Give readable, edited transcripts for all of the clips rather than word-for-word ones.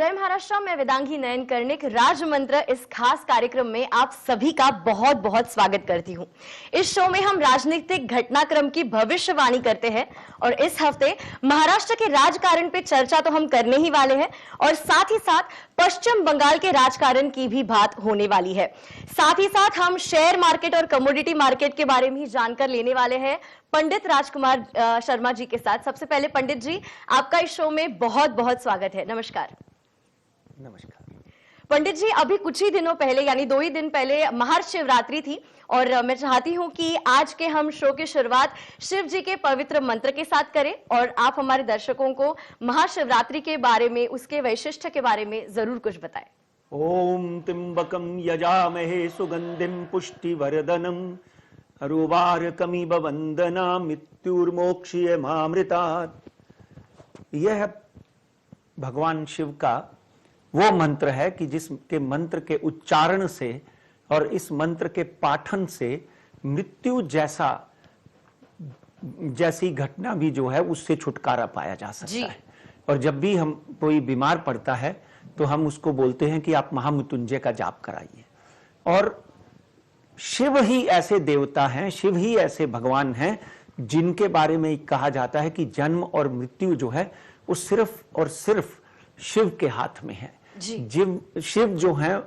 जय महाराष्ट्र। मैं वेदांगी नयन कर्णिक राज मंत्र इस खास कार्यक्रम में आप सभी का बहुत बहुत स्वागत करती हूं। इस शो में हम राजनीतिक घटनाक्रम की भविष्यवाणी करते हैं और इस हफ्ते महाराष्ट्र के राजकारण पे चर्चा तो हम करने ही वाले हैं और साथ ही साथ पश्चिम बंगाल के राजकारण की भी बात होने वाली है। साथ ही साथ हम शेयर मार्केट और कमोडिटी मार्केट के बारे में ही जानकर लेने वाले हैं पंडित राजकुमार शर्मा जी के साथ। सबसे पहले पंडित जी, आपका इस शो में बहुत बहुत स्वागत है। नमस्कार। नमस्कार पंडित जी, अभी कुछ ही दिनों पहले यानी 2 ही दिन पहले महाशिवरात्रि थी और मैं चाहती हूं कि आज के हम शो की शुरुआत शिव जी के पवित्र मंत्र के साथ करें और आप हमारे दर्शकों को महाशिवरात्रि के बारे में, उसके वैशिष्ट्य के बारे में जरूर कुछ बताएं। ओम त्र्यंबकं यजामहे सुगंधिं पुष्टिवर्धनम् अरुवारकमिव वंदना मृत्युर्मोक्षयेमामृतात्। यह भगवान शिव का वो मंत्र है कि जिसके मंत्र के उच्चारण से और इस मंत्र के पाठन से मृत्यु जैसी घटना भी जो है उससे छुटकारा पाया जा सकता है। और जब भी हम कोई बीमार पड़ता है तो हम उसको बोलते हैं कि आप महामृत्युंजय का जाप कराइए। और शिव ही ऐसे देवता हैं, शिव ही ऐसे भगवान हैं जिनके बारे में कहा जाता है कि जन्म और मृत्यु जो है वो सिर्फ और सिर्फ शिव के हाथ में है। शिव जो है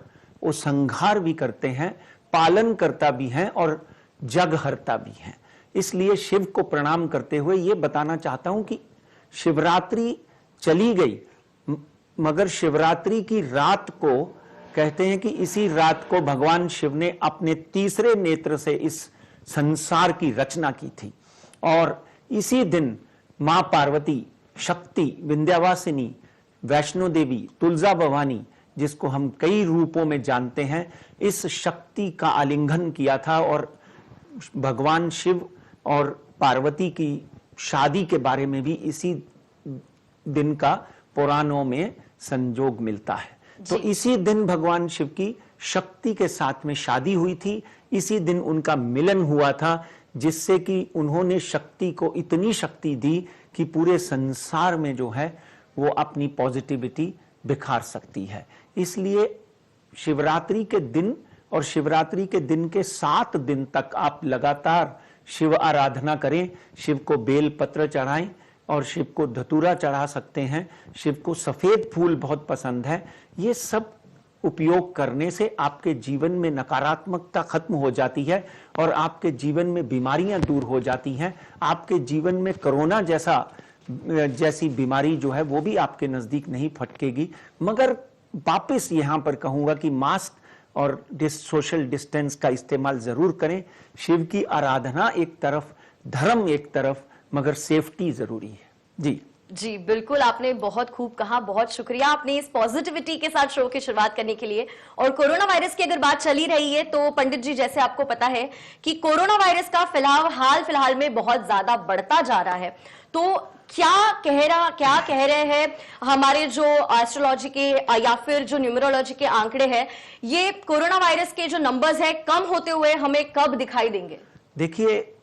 वो संहार भी करते हैं, पालन करता भी हैं और जगहर्ता भी हैं। इसलिए शिव को प्रणाम करते हुए ये बताना चाहता हूं कि शिवरात्रि चली गई, मगर शिवरात्रि की रात को कहते हैं कि इसी रात को भगवान शिव ने अपने तीसरे नेत्र से इस संसार की रचना की थी। और इसी दिन मां पार्वती, शक्ति, विंध्यवासिनी, वैष्णो देवी, तुलजा भवानी, जिसको हम कई रूपों में जानते हैं, इस शक्ति का आलिंगन किया था। और भगवान शिव और पार्वती की शादी के बारे में भी इसी दिन का पुराणों में संजोग मिलता है। तो इसी दिन भगवान शिव की शक्ति के साथ में शादी हुई थी, इसी दिन उनका मिलन हुआ था, जिससे कि उन्होंने शक्ति को इतनी शक्ति दी कि पूरे संसार में जो है वो अपनी पॉजिटिविटी बिखार सकती है। इसलिए शिवरात्रि के दिन और शिवरात्रि के दिन के 7 दिन तक आप लगातार शिव आराधना करें, शिव को बेल पत्र चढ़ाएं और शिव को धतूरा चढ़ा सकते हैं। शिव को सफेद फूल बहुत पसंद है। ये सब उपयोग करने से आपके जीवन में नकारात्मकता खत्म हो जाती है और आपके जीवन में बीमारियां दूर हो जाती हैं। आपके जीवन में कोरोना जैसी बीमारी जो है वो भी आपके नजदीक नहीं फटकेगी। मगर वापस यहां पर कहूंगा कि मास्क और सोशल डिस्टेंस का इस्तेमाल जरूर करें। शिव की आराधना एक तरफ, धर्म एक तरफ, मगर सेफ्टी जरूरी है। जी बिल्कुल, आपने बहुत खूब कहा। बहुत शुक्रिया आपने इस पॉजिटिविटी के साथ शो की शुरुआत करने के लिए। और कोरोना वायरस की अगर बात चली रही है तो पंडित जी, जैसे आपको पता है कि कोरोना वायरस का हाल फिलहाल में बहुत ज्यादा बढ़ता जा रहा है, तो क्या कह रहे हैं हमारे जो एस्ट्रोलॉजी के या फिर जो न्यूमरोलॉजी के आंकड़े हैं, ये कोरोना वायरस के जो नंबर्स है कम होते हुए हमें कब दिखाई देंगे? देखिए,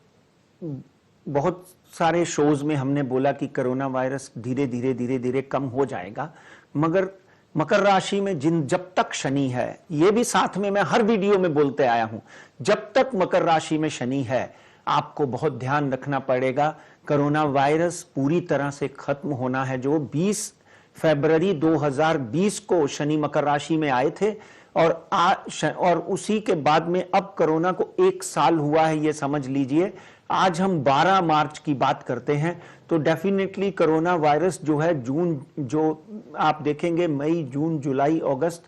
बहुत सारे शोज में हमने बोला कि कोरोना वायरस धीरे धीरे कम हो जाएगा, मगर मकर राशि में जब तक शनि है, ये भी साथ में मैं हर वीडियो में बोलते आया हूं, जब तक मकर राशि में शनि है आपको बहुत ध्यान रखना पड़ेगा। कोरोना वायरस पूरी तरह से खत्म होना है। जो 20 फरवरी 2020 को शनि मकर राशि में आए थे और उसी के बाद में अब कोरोना को 1 साल हुआ है, ये समझ लीजिए। आज हम 12 मार्च की बात करते हैं, तो डेफिनेटली कोरोना वायरस जो है जो आप देखेंगे मई, जून, जुलाई, अगस्त,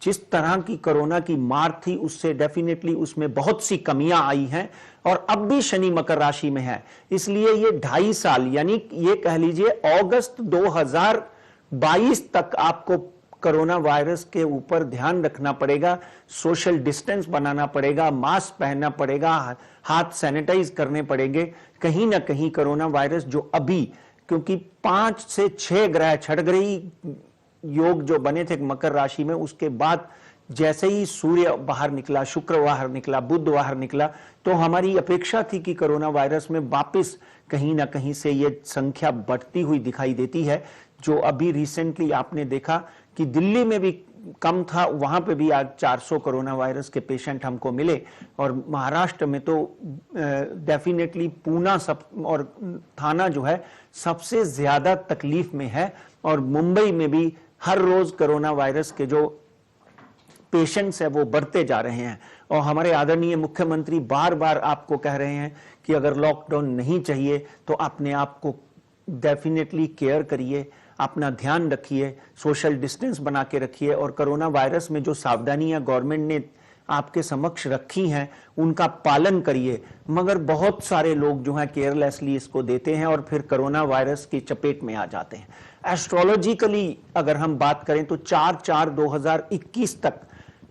जिस तरह की कोरोना की मार थी उससे डेफिनेटली उसमें बहुत सी कमियां आई हैं। और अब भी शनि मकर राशि में है, इसलिए ये 2.5 साल यानी ये कह लीजिए अगस्त 2022 तक आपको कोरोना वायरस के ऊपर ध्यान रखना पड़ेगा। सोशल डिस्टेंस बनाना पड़ेगा, मास्क पहनना पड़ेगा, हाथ सैनिटाइज करने पड़ेंगे। कहीं ना कहीं कोरोना वायरस जो अभी, क्योंकि 5 से 6 ग्रह छठग्रही योग जो बने थे मकर राशि में, उसके बाद जैसे ही सूर्य बाहर निकला, शुक्र बाहर निकला, बुध बाहर निकला, तो हमारी अपेक्षा थी कि कोरोना वायरस में वापस कहीं ना कहीं से ये संख्या बढ़ती हुई दिखाई देती है। जो अभी रिसेंटली आपने देखा कि दिल्ली में भी कम था, वहां पे भी आज 400 कोरोना वायरस के पेशेंट हमको मिले, और महाराष्ट्र में तो डेफिनेटली पूना सब और थाना जो है सबसे ज्यादा तकलीफ में है, और मुंबई में भी हर रोज कोरोना वायरस के जो पेशेंट्स है वो बढ़ते जा रहे हैं। और हमारे आदरणीय मुख्यमंत्री बार बार आपको कह रहे हैं कि अगर लॉकडाउन नहीं चाहिए तो अपने आप को डेफिनेटली केयर करिए, अपना ध्यान रखिए, सोशल डिस्टेंस बना के रखिए, और कोरोना वायरस में जो सावधानियां गवर्नमेंट ने आपके समक्ष रखी हैं उनका पालन करिए। मगर बहुत सारे लोग जो हैं केयरलेसली इसको देते हैं और फिर कोरोना वायरस की चपेट में आ जाते हैं। एस्ट्रोलॉजिकली अगर हम बात करें तो 4/4/2021 तक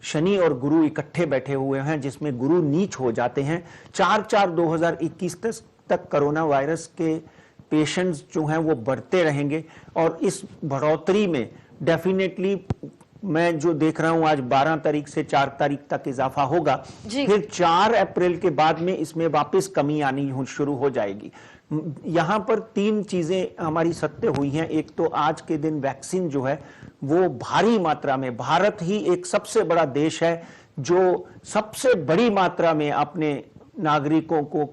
शनि और गुरु इकट्ठे बैठे हुए हैं, जिसमें गुरु नीच हो जाते हैं। 4/4/2021 तक कोरोना वायरस के पेशेंट्स जो हैं वो बढ़ते रहेंगे, और इस बढ़ोतरी में डेफिनेटली मैं जो देख रहा हूं आज 12 तारीख से 4 तारीख तक इजाफा होगा, फिर 4 अप्रैल के बाद में इसमें वापस कमी आनी शुरू हो जाएगी। यहां पर 3 चीजें हमारी सत्य हुई हैं। एक तो आज के दिन वैक्सीन जो है वो भारी मात्रा में, भारत ही एक सबसे बड़ा देश है जो सबसे बड़ी मात्रा में अपने नागरिकों को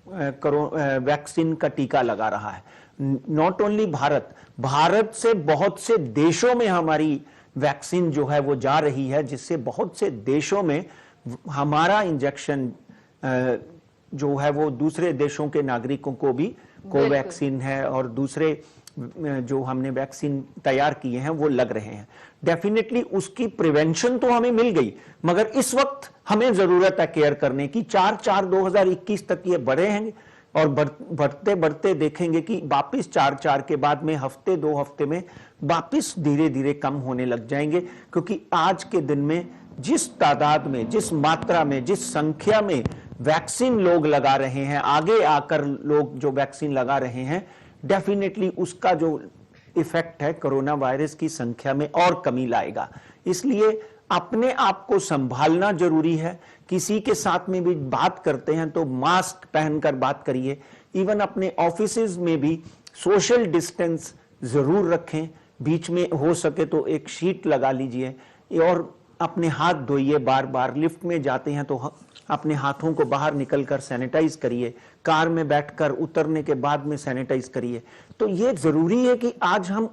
वैक्सीन का टीका लगा रहा है। नॉट ओनली भारत से बहुत से देशों में हमारी वैक्सीन जो है वो जा रही है, जिससे बहुत से देशों में हमारा इंजेक्शन जो है वो दूसरे देशों के नागरिकों को भी कोवैक्सीन है और दूसरे जो हमने वैक्सीन तैयार किए हैं वो लग रहे हैं। डेफिनेटली उसकी प्रिवेंशन तो हमें मिल गई, मगर इस वक्त हमें जरूरत है केयर करने की। 4/4/2021 तक ये बढ़े हैं, और बढ़ते बढ़ते देखेंगे कि वापिस 4/4 के बाद में हफ्ते 2 हफ्ते में वापिस धीरे धीरे कम होने लग जाएंगे। क्योंकि आज के दिन में जिस तादाद में, जिस मात्रा में, जिस संख्या में वैक्सीन लोग लगा रहे हैं, आगे आकर लोग जो वैक्सीन लगा रहे हैं, डेफिनेटली उसका जो इफेक्ट है कोरोना वायरस की संख्या में और कमी लाएगा। इसलिए अपने आप को संभालना जरूरी है। किसी के साथ में भी बात करते हैं तो मास्क पहनकर बात करिए। इवन अपने ऑफिसेज में भी सोशल डिस्टेंस जरूर रखें, बीच में हो सके तो एक शीट लगा लीजिए, और अपने हाथ धोइए बार बार। लिफ्ट में जाते हैं तो अपने हाथों को बाहर निकलकर सैनिटाइज करिए, कार में बैठकर उतरने के बाद में सैनिटाइज करिए। तो ये जरूरी है कि आज हम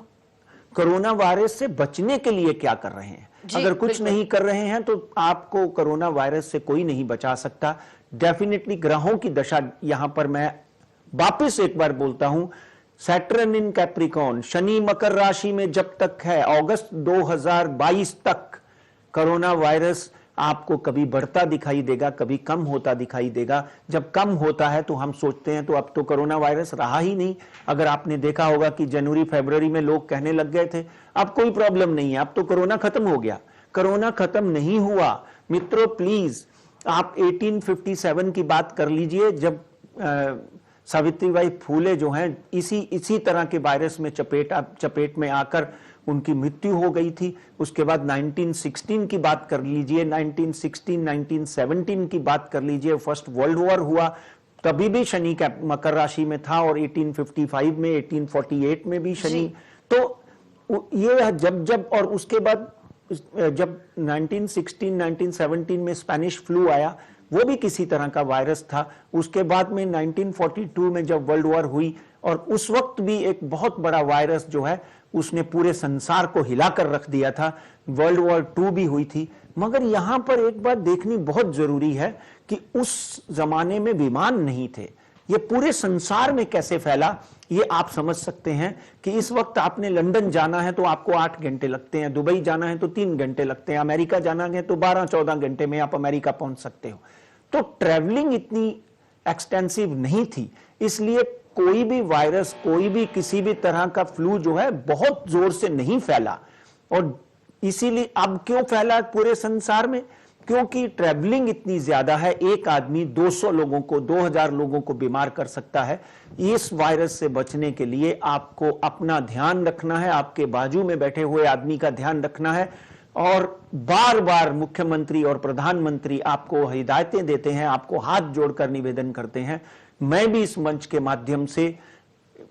कोरोना वायरस से बचने के लिए क्या कर रहे हैं। अगर कुछ नहीं कर रहे हैं तो आपको कोरोना वायरस से कोई नहीं बचा सकता। डेफिनेटली ग्रहों की दशा, यहां पर मैं वापस एक बार बोलता हूं, सैटर्न इन कैप्रिकॉर्न, शनि मकर राशि में जब तक है, अगस्त 2022 तक कोरोना वायरस आपको कभी बढ़ता दिखाई देगा, कभी कम होता दिखाई देगा। जब कम होता है तो हम सोचते हैं तो अब तो कोरोना वायरस रहा ही नहीं। अगर आपने देखा होगा कि जनवरी फरवरी में लोग कहने लग गए थे अब कोई प्रॉब्लम नहीं है, अब तो कोरोना खत्म हो गया। कोरोना खत्म नहीं हुआ मित्रों। प्लीज आप 1857 की बात कर लीजिए, जब सावित्रीबाई फूले जो हैं इसी तरह के वायरस में चपेट में आकर उनकी मृत्यु हो गई थी। उसके बाद 1916 की बात कर लीजिए, 1916, 1917 की बात कर लीजिए, फर्स्ट वर्ल्ड वॉर हुआ, तभी भी शनि का मकर राशि में था, और 1855 में, 1848 में भी शनि। तो ये जब और उसके बाद जब 1916, 1917 में स्पेनिश फ्लू आया, वो भी किसी तरह का वायरस था। उसके बाद में 1942 में जब वर्ल्ड वॉर हुई, और उस वक्त भी एक बहुत बड़ा वायरस जो है उसने पूरे संसार को हिलाकर रख दिया था, वर्ल्ड वॉर 2 भी हुई थी। मगर यहां पर एक बात देखनी बहुत जरूरी है कि उस जमाने में विमान नहीं थे, ये पूरे संसार में कैसे फैला ये आप समझ सकते हैं। कि इस वक्त आपने लंदन जाना है तो आपको 8 घंटे लगते हैं, दुबई जाना है तो 3 घंटे लगते हैं, अमेरिका जाना है तो 12-14 घंटे में आप अमेरिका पहुंच सकते हो। तो ट्रैवलिंग इतनी एक्सटेंसिव नहीं थी, इसलिए कोई भी वायरस, कोई भी किसी भी तरह का फ्लू जो है बहुत जोर से नहीं फैला। और इसीलिए अब क्यों फैला पूरे संसार में? क्योंकि ट्रैवलिंग इतनी ज्यादा है। एक आदमी 200 लोगों को, 2000 लोगों को बीमार कर सकता है। इस वायरस से बचने के लिए आपको अपना ध्यान रखना है, आपके बाजू में बैठे हुए आदमी का ध्यान रखना है। और बार बार मुख्यमंत्री और प्रधानमंत्री आपको हिदायतें देते हैं, आपको हाथ जोड़कर निवेदन करते हैं। मैं भी इस मंच के माध्यम से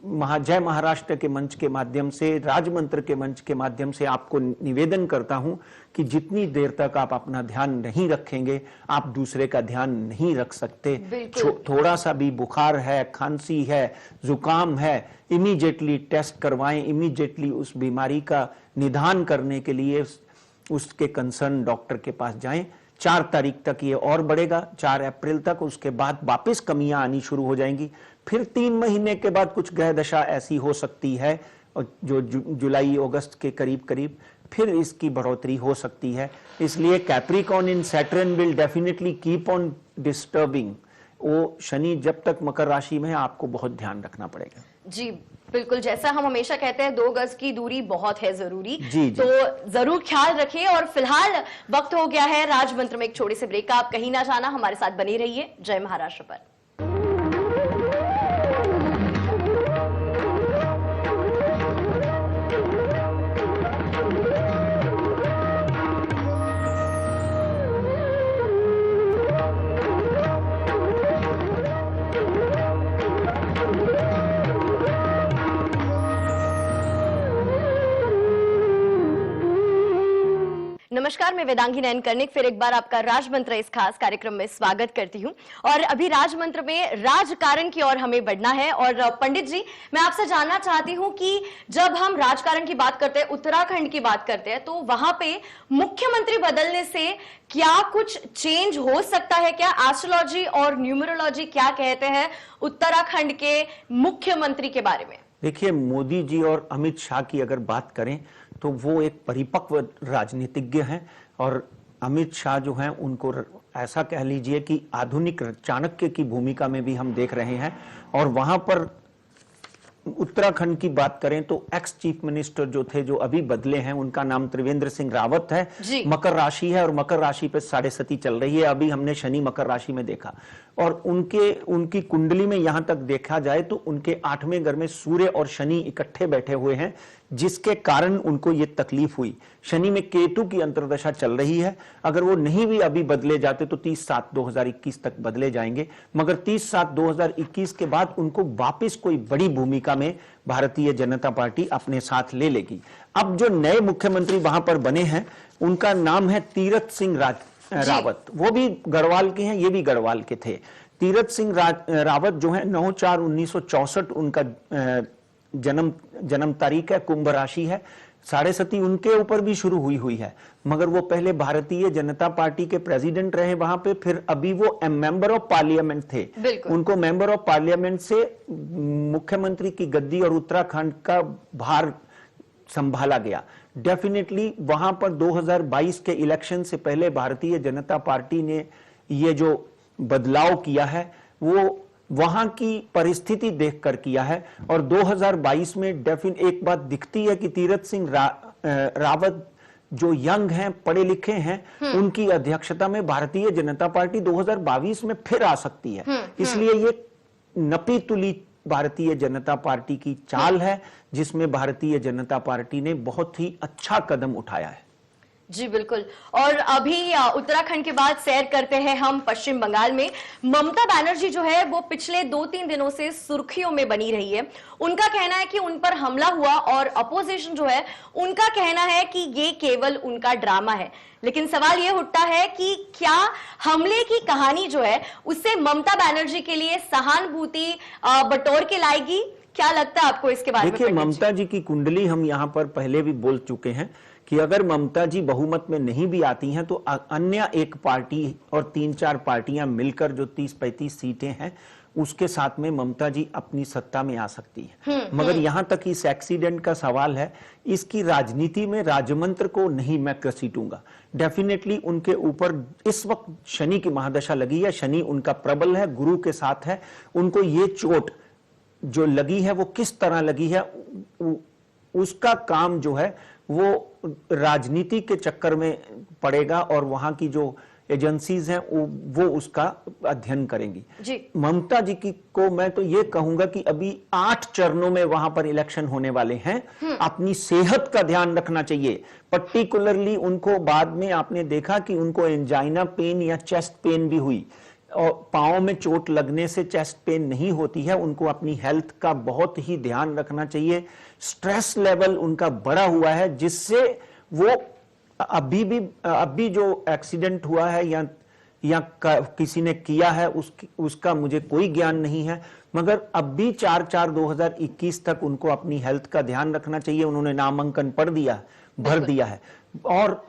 जय महाराष्ट्र के मंच के माध्यम से, राजमंत्र के मंच के माध्यम से आपको निवेदन करता हूं कि जितनी देर तक आप अपना ध्यान नहीं रखेंगे, आप दूसरे का ध्यान नहीं रख सकते। थोड़ा सा भी बुखार है, खांसी है, जुकाम है, इमीडिएटली टेस्ट करवाएं, इमीडिएटली उस बीमारी का निदान करने के लिए उसके कंसर्न डॉक्टर के पास जाएं। 4 तारीख तक ये और बढ़ेगा, 4 अप्रैल तक, उसके बाद वापस कमियां आनी शुरू हो जाएंगी। फिर 3 महीने के बाद कुछ ग्रह दशा ऐसी हो सकती है जो जुलाई अगस्त के करीब करीब फिर इसकी बढ़ोतरी हो सकती है। इसलिए Capricorn in Saturn will definitely keep on disturbing. वो शनि जब तक मकर राशि में है, आपको बहुत ध्यान रखना पड़ेगा। जी बिल्कुल, जैसा हम हमेशा कहते हैं 2 गज की दूरी बहुत है जरूरी। जी। तो जरूर ख्याल रखिए। और फिलहाल वक्त हो गया है राजमंत्र में एक छोटे से ब्रेक का। आप कहीं ना जाना, हमारे साथ बने रहिए जय महाराष्ट्र पर। नमस्कार, मैं वेदांगी नयन कर्णिक फिर एक बार आपका राजमंत्र इस खास कार्यक्रम में स्वागत करती हूं। और अभी राजमंत्र में राजकारण की ओर हमें बढ़ना है। और पंडित जी, मैं आपसे जानना चाहती हूं कि जब हम राजकारण की बात करते हैं, उत्तराखंड की बात करते हैं, तो वहां पे मुख्यमंत्री बदलने से क्या कुछ चेंज हो सकता है क्या? एस्ट्रोलॉजी और न्यूमरोलॉजी क्या कहते हैं उत्तराखंड के मुख्यमंत्री के बारे में? देखिए, मोदी जी और अमित शाह की अगर बात करें तो वो एक परिपक्व राजनीतिज्ञ हैं। और अमित शाह जो हैं, उनको ऐसा कह लीजिए कि आधुनिक चाणक्य की भूमिका में भी हम देख रहे हैं। और वहां पर उत्तराखंड की बात करें तो एक्स चीफ मिनिस्टर जो थे, जो अभी बदले हैं, उनका नाम त्रिवेंद्र सिंह रावत है। मकर राशि है और मकर राशि पे 7.5 चल रही है। अभी हमने शनि मकर राशि में देखा। और उनकी कुंडली में यहां तक देखा जाए तो उनके 8वें घर में सूर्य और शनि इकट्ठे बैठे हुए हैं, जिसके कारण उनको ये तकलीफ हुई। शनि में केतु की अंतर्दशा चल रही है। अगर वो नहीं भी अभी बदले जाते तो 30/7/2021 तक बदले जाएंगे। मगर 30/7/2021 के बाद उनको वापस कोई बड़ी भूमिका में भारतीय जनता पार्टी अपने साथ ले लेगी। अब जो नए मुख्यमंत्री वहां पर बने हैं, उनका नाम है तीरथ सिंह रावत। वो भी गढ़वाल के हैं, ये भी गढ़वाल के थे। तीरथ सिंह रावत जो है 9/4/1964 उनका जन्म तारीख है, कुंभ राशि है। 7.5 उनके ऊपर भी शुरू हुई है। मगर वो पहले भारतीय जनता पार्टी के प्रेसिडेंट रहे वहां पे, फिर अभी वो मेंबर ऑफ पार्लियामेंट थे। उनको मेंबर ऑफ पार्लियामेंट से मुख्यमंत्री की गद्दी और उत्तराखंड का भार संभाला गया। डेफिनेटली वहां पर 2022 के इलेक्शन से पहले भारतीय जनता पार्टी ने ये जो बदलाव किया है, वो वहां की परिस्थिति देखकर किया है। और 2022 में एक बात दिखती है कि तीरथ सिंह रावत जो यंग हैं, पढ़े लिखे हैं, उनकी अध्यक्षता में भारतीय जनता पार्टी 2022 में फिर आ सकती है। इसलिए ये नपी तुली भारतीय जनता पार्टी की चाल है, जिसमें भारतीय जनता पार्टी ने बहुत ही अच्छा कदम उठाया है। जी बिल्कुल। और अभी उत्तराखंड के बाद सैर करते हैं हम पश्चिम बंगाल में। ममता बनर्जी जो है वो पिछले 2-3 दिनों से सुर्खियों में बनी रही है। उनका कहना है कि उन पर हमला हुआ और अपोजिशन जो है उनका कहना है कि ये केवल उनका ड्रामा है। लेकिन सवाल ये उठता है कि क्या हमले की कहानी जो है उससे ममता बनर्जी के लिए सहानुभूति बटोर के लाएगी? क्या लगता है आपको इसके बारे में? देखिए, ममता जी की कुंडली हम यहाँ पर पहले भी बोल चुके हैं कि अगर ममता जी बहुमत में नहीं भी आती हैं तो अन्य एक पार्टी और 3-4 पार्टियां मिलकर जो 30-35 सीटें हैं, उसके साथ में ममता जी अपनी सत्ता में आ सकती है। मगर यहां तक इस एक्सीडेंट का सवाल है, इसकी राजनीति में राजमंत्र को नहीं मैं घसीटूंगा। डेफिनेटली उनके ऊपर इस वक्त शनि की महादशा लगी है, शनि उनका प्रबल है, गुरु के साथ है। उनको ये चोट जो लगी है वो किस तरह लगी है, उसका काम जो है वो राजनीति के चक्कर में पड़ेगा और वहां की जो एजेंसीज हैं वो उसका अध्ययन करेंगी। ममता जी की को मैं तो ये कहूंगा कि अभी 8 चरणों में वहां पर इलेक्शन होने वाले हैं। अपनी सेहत का ध्यान रखना चाहिए। पर्टिकुलरली उनको बाद में आपने देखा कि उनको एंजाइना पेन या चेस्ट पेन भी हुई और पाँव में चोट लगने से चेस्ट पेन नहीं होती है। उनको अपनी हेल्थ का बहुत ही ध्यान रखना चाहिए। स्ट्रेस लेवल उनका बढ़ा हुआ है, जिससे वो अभी जो एक्सीडेंट हुआ है या किसी ने किया है उसका मुझे कोई ज्ञान नहीं है, मगर अब भी 4/4/2021 तक उनको अपनी हेल्थ का ध्यान रखना चाहिए। उन्होंने नामांकन भर दिया है। और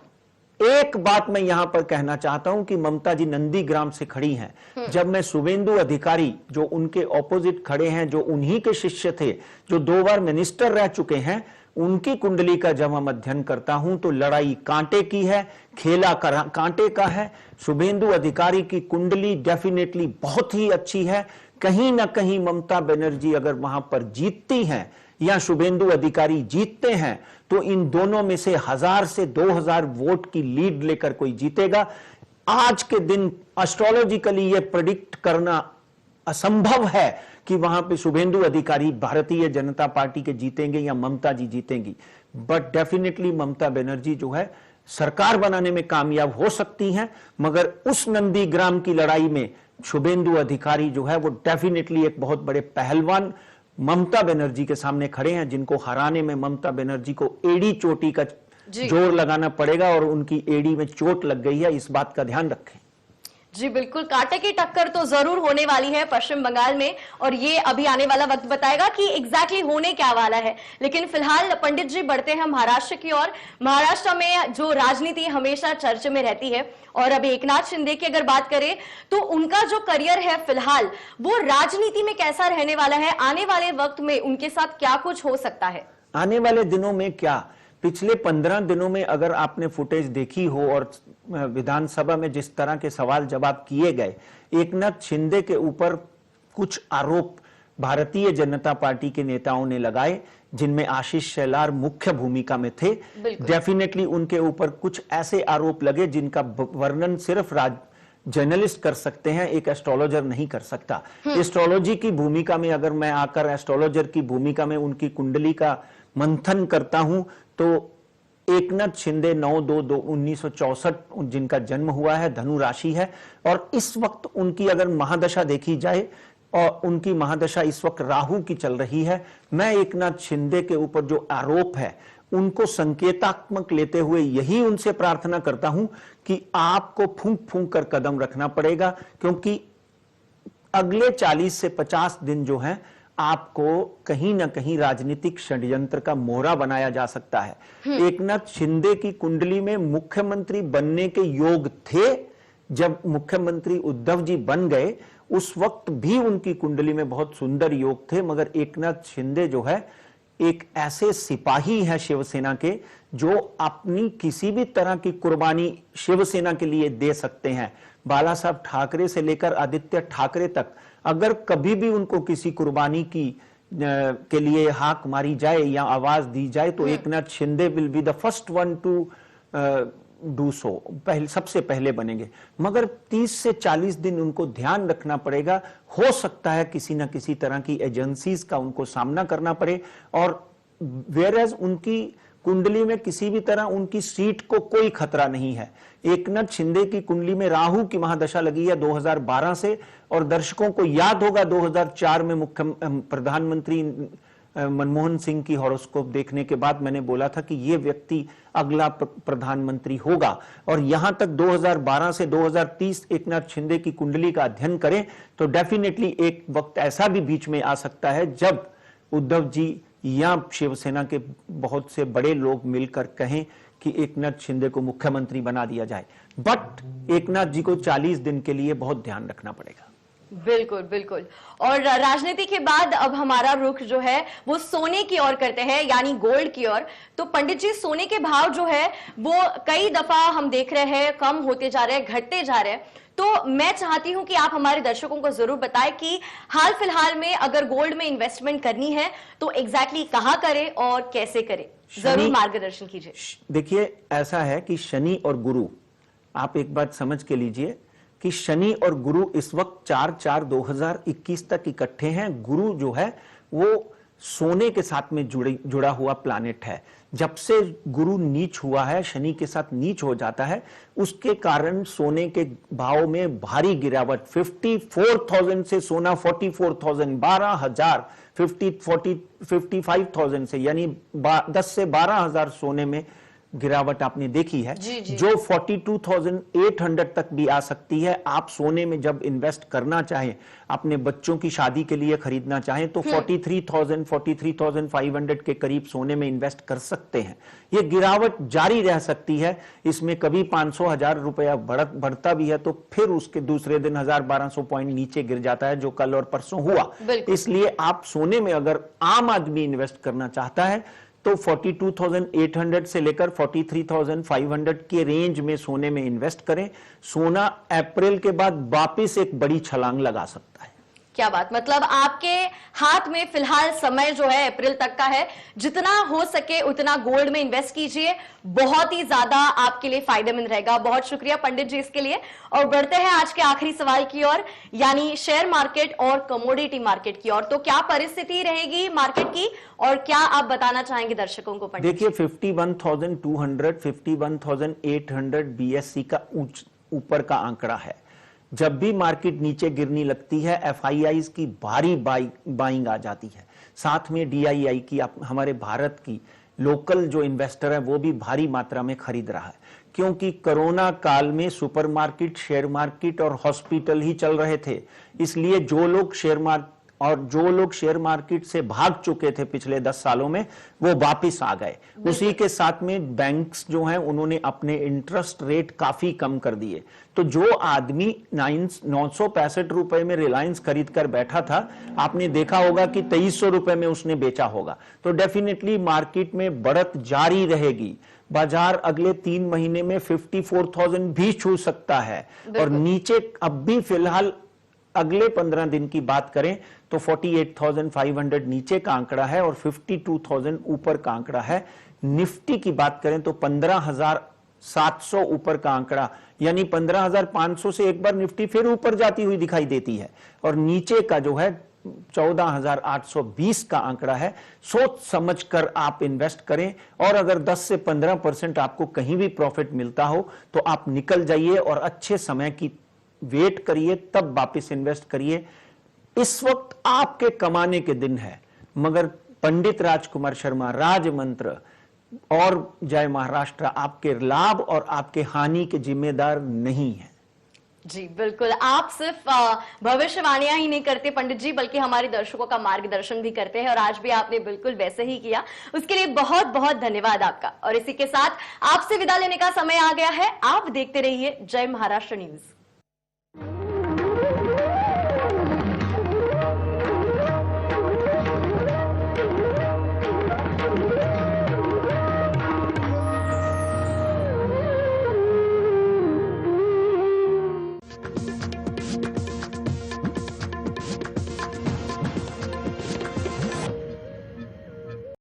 एक बात मैं यहां पर कहना चाहता हूं कि ममता जी नंदीग्राम से खड़ी हैं। जब मैं शुभेंदु अधिकारी जो उनके ऑपोजिट खड़े हैं, जो उन्हीं के शिष्य थे, जो 2 बार मिनिस्टर रह चुके हैं, उनकी कुंडली का जब हम अध्ययन करता हूं तो लड़ाई कांटे की है, खेला कांटे का है। शुभेंदु अधिकारी की कुंडली डेफिनेटली बहुत ही अच्छी है। कहीं ना कहीं ममता बनर्जी अगर वहां पर जीतती हैं या शुभेंदु अधिकारी जीतते हैं तो इन दोनों में से 1000 से 2000 वोट की लीड लेकर कोई जीतेगा। आज के दिन एस्ट्रोलॉजिकली ये प्रेडिक्ट करना असंभव है कि वहां पे शुभेंदु अधिकारी भारतीय जनता पार्टी के जीतेंगे या ममता जी जीतेंगी, बट डेफिनेटली ममता बनर्जी जो है सरकार बनाने में कामयाब हो सकती हैं। मगर उस नंदीग्राम की लड़ाई में शुभेंदु अधिकारी जो है वो डेफिनेटली एक बहुत बड़े पहलवान ममता बनर्जी के सामने खड़े हैं, जिनको हराने में ममता बनर्जी को एड़ी चोटी का जोर लगाना पड़ेगा और उनकी एड़ी में चोट लग गई है, इस बात का ध्यान रखें। जी बिल्कुल, कांटे की टक्कर तो जरूर होने वाली है पश्चिम बंगाल में, और ये अभी आने वाला वक्त बताएगा कि एग्जैक्टली होने क्या वाला है। लेकिन फिलहाल पंडित जी बढ़ते हैं महाराष्ट्र की ओर। महाराष्ट्र में जो राजनीति हमेशा चर्चा में रहती है, और अभी एकनाथ शिंदे की अगर बात करें तो उनका जो करियर है फिलहाल वो राजनीति में कैसा रहने वाला है, आने वाले वक्त में उनके साथ क्या कुछ हो सकता है? आने वाले दिनों में क्या, पिछले 15 दिनों में अगर आपने फुटेज देखी हो और विधानसभा में जिस तरह के सवाल जवाब किए गए, एकनाथ शिंदे के ऊपर कुछ आरोप भारतीय जनता पार्टी के नेताओं ने लगाए, जिनमें आशीष शेलार मुख्य भूमिका में थे। डेफिनेटली उनके ऊपर कुछ ऐसे आरोप लगे जिनका वर्णन सिर्फ जर्नलिस्ट कर सकते हैं, एक एस्ट्रोलॉजर नहीं कर सकता। एस्ट्रोलॉजी की भूमिका में अगर मैं आकर एस्ट्रोलॉजर की भूमिका में उनकी कुंडली का मंथन करता हूं तो एकनाथ शिंदे 9/2/1964 जिनका जन्म हुआ है, धनु राशि है, और इस वक्त उनकी अगर महादशा देखी जाए और उनकी महादशा इस वक्त राहु की चल रही है। मैं एकनाथ शिंदे के ऊपर जो आरोप है उनको संकेतात्मक लेते हुए यही उनसे प्रार्थना करता हूं कि आपको फूंक फूंक कर कदम रखना पड़ेगा, क्योंकि अगले 40 से 50 दिन जो है आपको कहीं ना कहीं राजनीतिक षड्यंत्र का मोहरा बनाया जा सकता है। एकनाथ शिंदे की कुंडली में मुख्यमंत्री बनने के योग थे। जब मुख्यमंत्री उद्धव जी बन गए उस वक्त भी उनकी कुंडली में बहुत सुंदर योग थे, मगर एकनाथ शिंदे जो है एक ऐसे सिपाही है शिवसेना के जो अपनी किसी भी तरह की कुर्बानी शिवसेना के लिए दे सकते हैं। बाला साहब ठाकरे से लेकर आदित्य ठाकरे तक अगर कभी भी उनको किसी कुर्बानी के लिए हाक मारी जाए या आवाज दी जाए तो Eknath Shinde will be the first one two do so, सबसे पहले बनेंगे। मगर 30 से 40 दिन उनको ध्यान रखना पड़ेगा। हो सकता है किसी ना किसी तरह की एजेंसीज का उनको सामना करना पड़े, और वेयरएज उनकी कुंडली में किसी भी तरह उनकी सीट को कोई खतरा नहीं है। एकनाथ शिंदे की कुंडली में राहु की महादशा लगी है 2012 से, और दर्शकों को याद होगा 2004 में प्रधानमंत्री मनमोहन सिंह की हॉरोस्कोप देखने के बाद मैंने बोला था कि ये व्यक्ति अगला प्रधानमंत्री होगा, और यहां तक 2012 से 2030 एकनाथ शिंदे की कुंडली का अध्ययन करें तो डेफिनेटली एक वक्त ऐसा भी बीच में आ सकता है जब उद्धव जी या शिवसेना के बहुत से बड़े लोग मिलकर कहें कि एकनाथ शिंदे को मुख्यमंत्री बना दिया जाए। बट एकनाथ जी को 40 दिन के लिए बहुत ध्यान रखना पड़ेगा। बिल्कुल बिल्कुल। और राजनीति के बाद अब हमारा रुख जो है वो सोने की ओर करते हैं, यानी गोल्ड की ओर। तो पंडित जी, सोने के भाव जो है वो कई दफा हम देख रहे हैं कम होते जा रहे हैं, घटते जा रहे हैं। तो मैं चाहती हूं कि आप हमारे दर्शकों को जरूर बताएं कि हाल फिलहाल में अगर गोल्ड में इन्वेस्टमेंट करनी है तो एग्जैक्टली कहां करें और कैसे करें, जरूर मार्गदर्शन कीजिए। देखिए, ऐसा है कि शनि और गुरु, आप एक बात समझ के लीजिए कि शनि और गुरु इस वक्त 4/4/2021 तक इकट्ठे हैं। गुरु जो है वो सोने के साथ में जुड़ा हुआ प्लैनेट है। जब से गुरु नीच हुआ है, शनि के साथ नीच हो जाता है, उसके कारण सोने के भाव में भारी गिरावट, 54,000 से सोना 44,000, 12,000, 55,000 से, यानी 10 से 12,000 सोने में गिरावट आपने देखी है। जो 42,800 तक भी आ सकती है। आप सोने में जब इन्वेस्ट करना चाहें, अपने बच्चों की शादी के लिए खरीदना चाहें, तो 43,000, 43,500 के करीब सोने में इन्वेस्ट कर सकते हैं। ये गिरावट जारी रह सकती है। इसमें कभी 500,000 रुपया बढ़ता भी है, तो फिर उसके दूसरे दिन 1,000-1,200 पॉइंट नीचे गिर जाता है, जो कल और परसों हुआ। इसलिए आप सोने में अगर आम आदमी इन्वेस्ट करना चाहता है तो 42,800 से लेकर 43,500 के रेंज में सोने में इन्वेस्ट करें। सोना अप्रैल के बाद वापस एक बड़ी छलांग लगा सकता है। क्या बात, मतलब आपके हाथ में फिलहाल समय जो है अप्रैल तक का है, जितना हो सके उतना गोल्ड में इन्वेस्ट कीजिए, बहुत ही ज्यादा आपके लिए फायदेमंद रहेगा। बहुत शुक्रिया पंडित जी इसके लिए। और बढ़ते हैं आज के आखिरी सवाल की ओर, यानी शेयर मार्केट और कमोडिटी मार्केट की ओर। तो क्या परिस्थिति रहेगी मार्केट की और क्या आप बताना चाहेंगे दर्शकों को पंडित? देखिए 51,200, 51,800 बीएससी का ऊपर का आंकड़ा है। जब भी मार्केट नीचे गिरनी लगती है, एफआईआईज की भारी बाइंग आ जाती है, साथ में डीआईआई की, हमारे भारत की लोकल जो इन्वेस्टर है वो भी भारी मात्रा में खरीद रहा है। क्योंकि कोरोना काल में सुपरमार्केट, शेयर मार्केट और हॉस्पिटल ही चल रहे थे, इसलिए जो लोग शेयर मार्केट से भाग चुके थे पिछले 10 सालों में, वो वापिस आ गए। उसी के साथ में बैंक्स जो हैं उन्होंने अपने इंटरेस्ट रेट काफी कम कर दिए। तो जो आदमी 965 रुपए में रिलायंस खरीद कर बैठा था, आपने देखा होगा कि 2300 रुपए में उसने बेचा होगा। तो डेफिनेटली मार्केट में बढ़त जारी रहेगी। बाजार अगले 3 महीने में 54,000 भी छू सकता है। और नीचे अब भी फिलहाल अगले 15 दिन की बात करें तो 48,500 नीचे का आंकड़ा है और 52,000 ऊपर का आंकड़ा है। निफ्टी की बात करें तो 15,700 ऊपर का आंकड़ा, यानी 15,500 से एक बार निफ्टी फिर ऊपर जाती हुई दिखाई देती है। और नीचे का जो है 14,820 का आंकड़ा है। सोच समझकर आप इन्वेस्ट करें, और अगर 10 से 15% आपको कहीं भी प्रॉफिट मिलता हो तो आप निकल जाइए और अच्छे समय की वेट करिए, तब वापस इन्वेस्ट करिए। इस वक्त आपके कमाने के दिन है, मगर पंडित राजकुमार शर्मा, राज मंत्र और जय महाराष्ट्र आपके लाभ और आपके हानि के जिम्मेदार नहीं है। जी बिल्कुल, आप सिर्फ भविष्यवाणियां ही नहीं करते पंडित जी, बल्कि हमारे दर्शकों का मार्गदर्शन भी करते हैं, और आज भी आपने बिल्कुल वैसे ही किया। उसके लिए बहुत बहुत धन्यवाद आपका। और इसी के साथ आपसे विदा लेने का समय आ गया है। आप देखते रहिए जय महाराष्ट्र न्यूज।